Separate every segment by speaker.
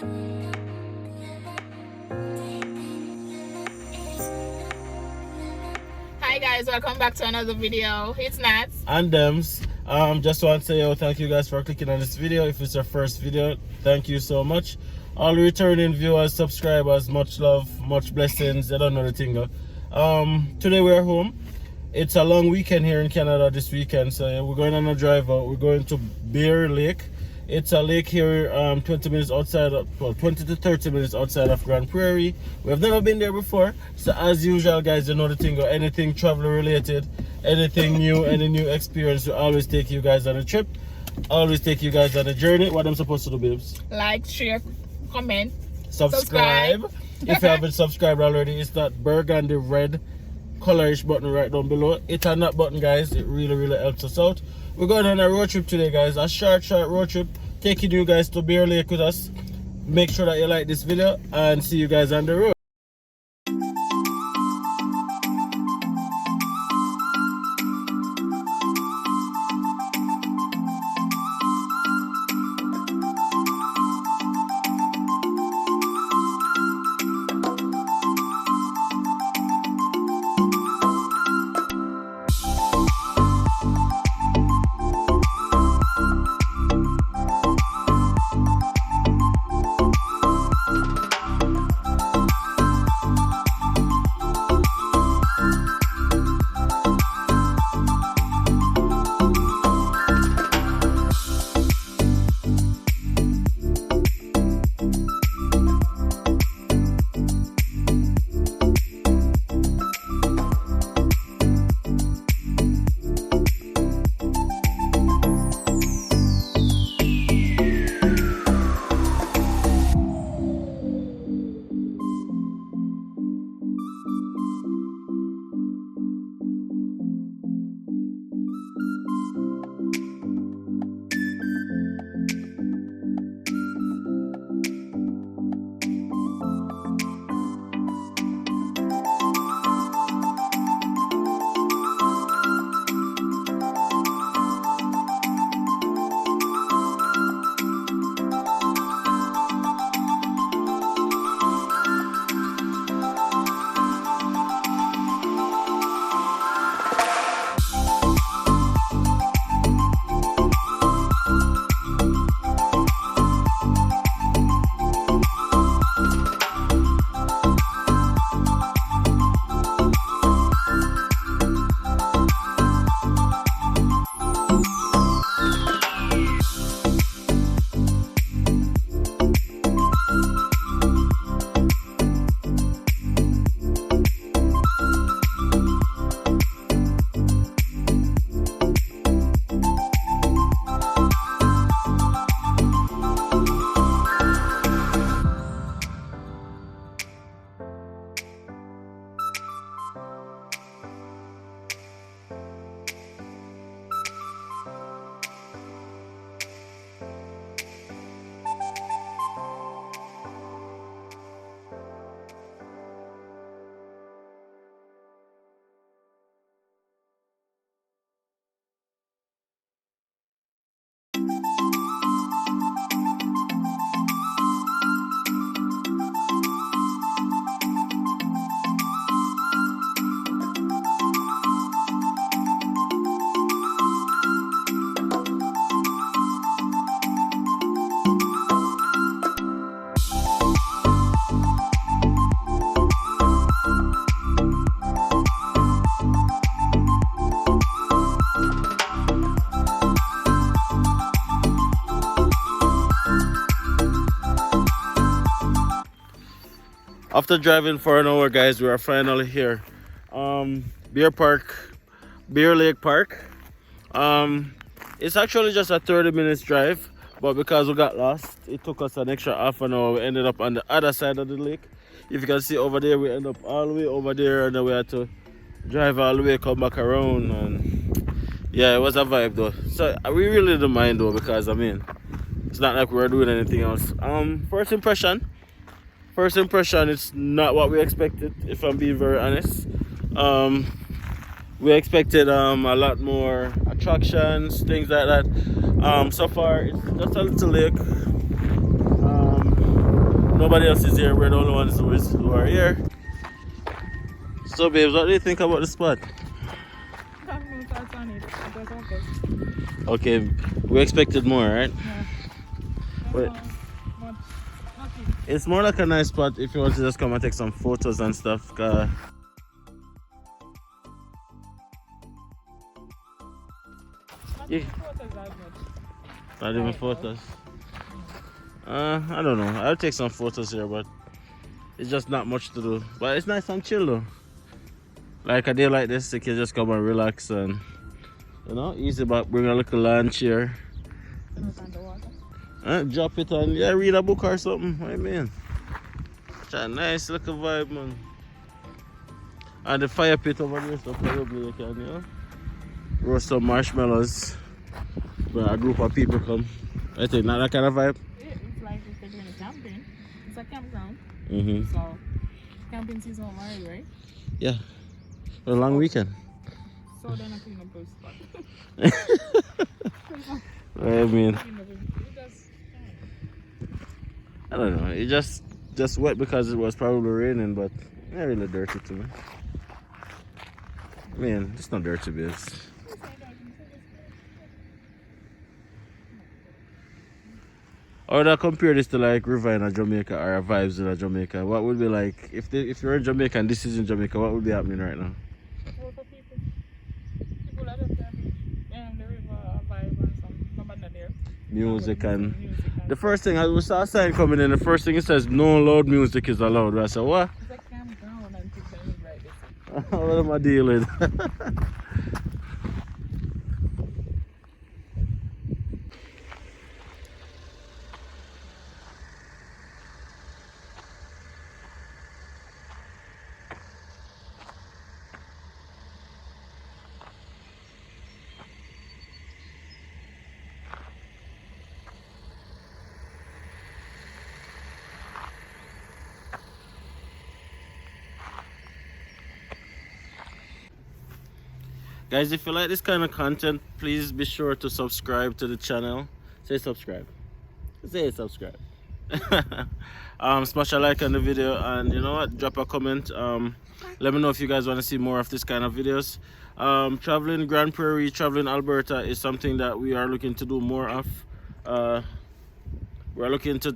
Speaker 1: Hi guys, welcome back to another video. It's Nats
Speaker 2: and Dems. Just want to say thank you guys for clicking on this video. If it's your first video, thank you so much. All returning viewers, subscribers, much love, much blessings. I don't know the thing. Today we're home. It's a long weekend here in Canada this weekend, so yeah, we're going on a drive out. We're going to Bear Lake. It's a lake here 20 minutes outside of, well, 20 to 30 minutes outside of Grande Prairie. We have never been there before, so as usual guys, you know the thing, or anything travel related, anything new, any new experience, we always take you guys on a trip, always take you guys on a journey. What I'm supposed to do, babes?
Speaker 1: like, share, comment,
Speaker 2: Subscribe. If you haven't subscribed already, it's that burgundy red colorish button right down below. Hit on that button guys, it really helps us out. We're going on a road trip today guys, a short road trip, taking you guys to Bear Lake with us. Make sure that you like this video and see you guys on the road. After driving for an hour guys, we are finally here. Bear Lake Park. It's actually just a 30 minutes drive, but because we got lost, it took us an extra half an hour. We ended up on the other side of the lake. If you can see over there, we end up all the way over there, and then we had to drive all the way, come back around, and yeah, it was a vibe though. So we really didn't mind though, because I mean, it's not like we were doing anything else. First impression, it's not what we expected, if I'm being very honest. We expected a lot more attractions, things like that. So far it's just a little lake. Nobody else is here. We're the only ones who are here. So, babes, what do you think about the spot?
Speaker 1: I have no thoughts on it. It was okay.
Speaker 2: Okay, we expected more, right?
Speaker 1: Yeah.
Speaker 2: But
Speaker 1: Much. Nothing.
Speaker 2: it's more like a nice spot if you want to just come and take some photos and stuff.
Speaker 1: Not
Speaker 2: Yeah.
Speaker 1: even photos as much.
Speaker 2: Not even photos. I don't know. I'll take some photos here, but it's just not much to do. But it's nice and chill though. Like a day like this, you can just come and relax and, you know, easy back, bring a little lunch here. Drop it and yeah, read a book or something. What I mean? It's a nice little vibe, man. And the fire pit over there, so probably you can, you know, roast some marshmallows when a group of people come. I think not that kind of vibe.
Speaker 1: It's like if they're doing a camping. It's a campground.
Speaker 2: Mm-hmm.
Speaker 1: So camping season already, right?
Speaker 2: Yeah. For a long weekend.
Speaker 1: So they're not cleaning up those spots.
Speaker 2: I mean, I don't know. It just wet because it was probably raining, but not really dirty to me. I mean, it's not dirty, babes. Or that compare this to like River in Jamaica or Vibes in Jamaica. What would be like if you're in Jamaica and this is in Jamaica? What would be happening right now?
Speaker 1: People are just there. The river vibe and somebody there.
Speaker 2: Music and the first thing I saw a sign coming in. The first thing it says no loud music is allowed. I said what?
Speaker 1: It's like campground and people live like this.
Speaker 2: What am I dealing with? Guys, if you like this kind of content, please be sure to subscribe to the channel. Say subscribe. Say subscribe. Smash a like on the video and you know what? Drop a comment. Let me know if you guys want to see more of this kind of videos. Traveling Grande Prairie, traveling Alberta is something that we are looking to do more of. We're looking to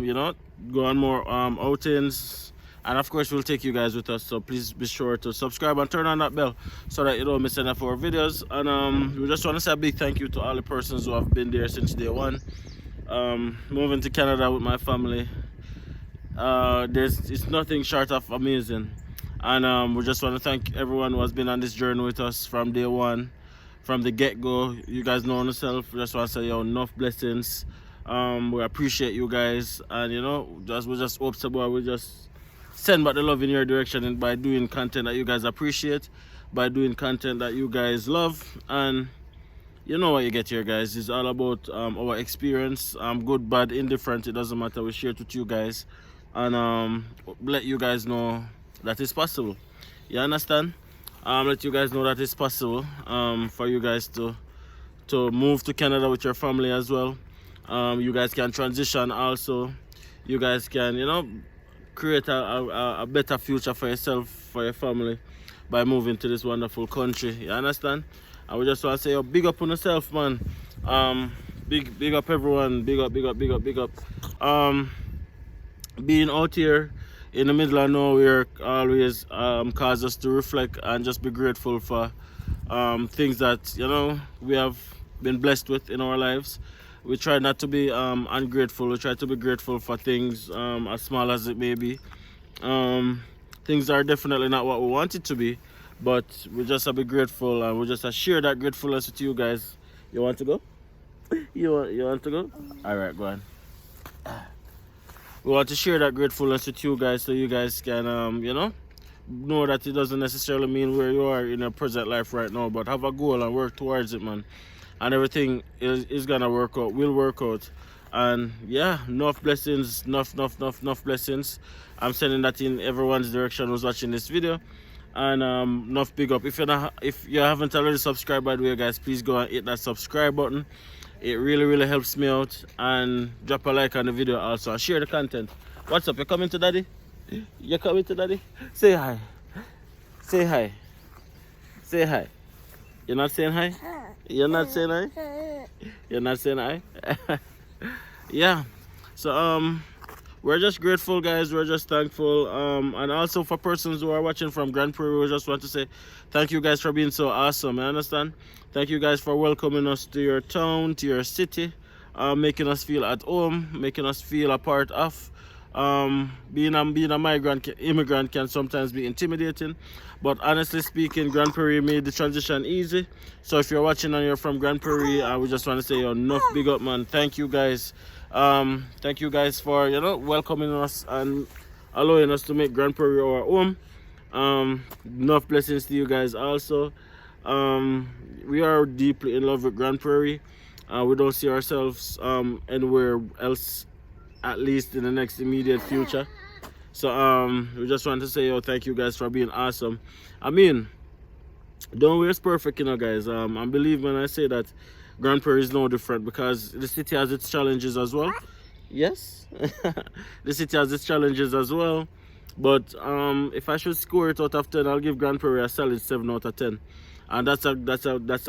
Speaker 2: you know, go on more outings. And of course, we'll take you guys with us. So please be sure to subscribe and turn on that bell so that you don't miss any of our videos. And we just want to say a big thank you to all the persons who have been there since day one. Moving to Canada with my family, it's nothing short of amazing. And we just want to thank everyone who has been on this journey with us from day one, from the get-go. You guys know yourself. We just want to say, yo, enough blessings. We appreciate you guys. And you know, we just hope so, boy, we just send back the love in your direction and by doing content that you guys appreciate, by doing content that you guys love. And you know what you get here, guys. It's all about our experience, good, bad, indifferent. It doesn't matter. We share it with you guys and let you guys know that it's possible. You understand? Let you guys know that it's possible for you guys to move to Canada with your family as well. You guys can transition also. You guys can, you know, create a better future for yourself, for your family by moving to this wonderful country. You understand? And we just want to say, yo, big up on yourself, man. Big up everyone. Big up. Being out here in the middle of nowhere always cause us to reflect and just be grateful for things that, you know, we have been blessed with in our lives. We try not to be ungrateful. We try to be grateful for things as small as it may be. Things are definitely not what we want it to be, but we just have to be grateful and we just share that gratefulness with you guys. You want to go? You want to go? All right, go on. We want to share that gratefulness with you guys so you guys can, you know that it doesn't necessarily mean where you are in your present life right now, but have a goal and work towards it, man. And everything is gonna work out, will work out. And yeah, enough blessings, enough blessings. I'm sending that in everyone's direction who's watching this video. And enough big up. If you haven't already subscribed, by the way, guys, please go and hit that subscribe button. It really helps me out. And drop a like on the video also and share the content. What's up? You coming to daddy? You coming to daddy? Say hi. Say hi. Say hi. You're not saying hi? You're not saying hi? You're not saying hi? Yeah. So we're just grateful, guys. We're just thankful. And also for persons who are watching from Grande Prairie, we just want to say thank you guys for being so awesome. You understand? Thank you guys for welcoming us to your town, to your city, making us feel at home, making us feel a part of. Being a migrant, immigrant can sometimes be intimidating, but honestly speaking, Grande Prairie made the transition easy. So if you're watching and you're from Grande Prairie, we just want to say enough big up, man. Thank you guys. Thank you guys for welcoming us and allowing us to make Grande Prairie our home. Enough blessings to you guys also. We are deeply in love with Grande Prairie. We don't see ourselves anywhere else, at least in the next immediate future. So we just want to say thank you guys for being awesome. I mean, don't waste perfect, guys. I believe when I say that Grande Prairie is no different, because the city has its challenges as well. Yes. The city has its challenges as well. But if I should score it out of 10, I'll give Grande Prairie a solid 7 out of 10. And that's a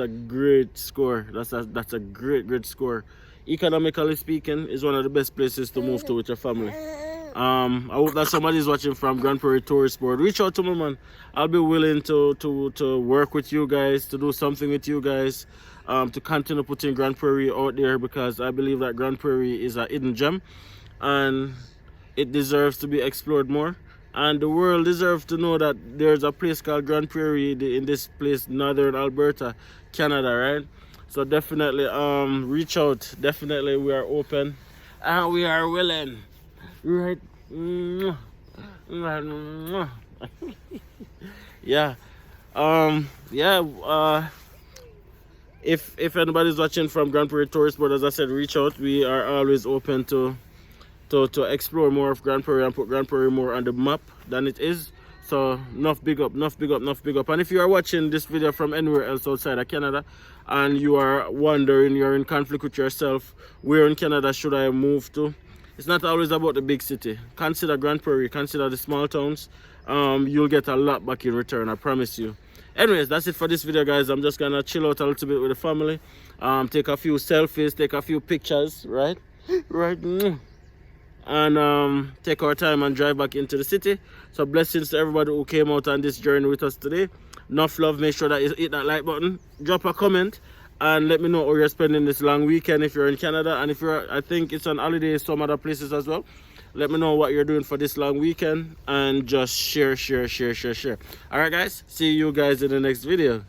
Speaker 2: great score. That's a great score. Economically speaking, is one of the best places to move to with your family. I hope that somebody's watching from Grande Prairie Tourist Board. Reach out to me, man. I'll be willing to work with you guys, to do something with you guys, to continue putting Grande Prairie out there, because I believe that Grande Prairie is a hidden gem and it deserves to be explored more. And the world deserves to know that there's a place called Grande Prairie in this place, Northern Alberta, Canada, right? So definitely reach out. Definitely we are open and we are willing. Right? Yeah. If anybody's watching from Grande Prairie Tourist Board, as I said, reach out. We are always open to explore more of Grande Prairie and put Grande Prairie more on the map than it is. So enough big up. And if you are watching this video from anywhere else outside of Canada and you are wondering, you're in conflict with yourself, where in Canada should I move to? It's not always about the big city. Consider Grande Prairie, consider the small towns. You'll get a lot back in return, I promise you. Anyways, that's it for this video, guys. I'm just gonna chill out a little bit with the family, take a few selfies, take a few pictures, right? And take our time and drive back into the city. So blessings to everybody who came out on this journey with us today. Enough love. Make sure that you hit that like button, drop a comment, and let me know how you're spending this long weekend if you're in Canada. And if you're, I think it's on holiday some other places as well, let me know what you're doing for this long weekend, and just share. All right, guys, see you guys in the next video.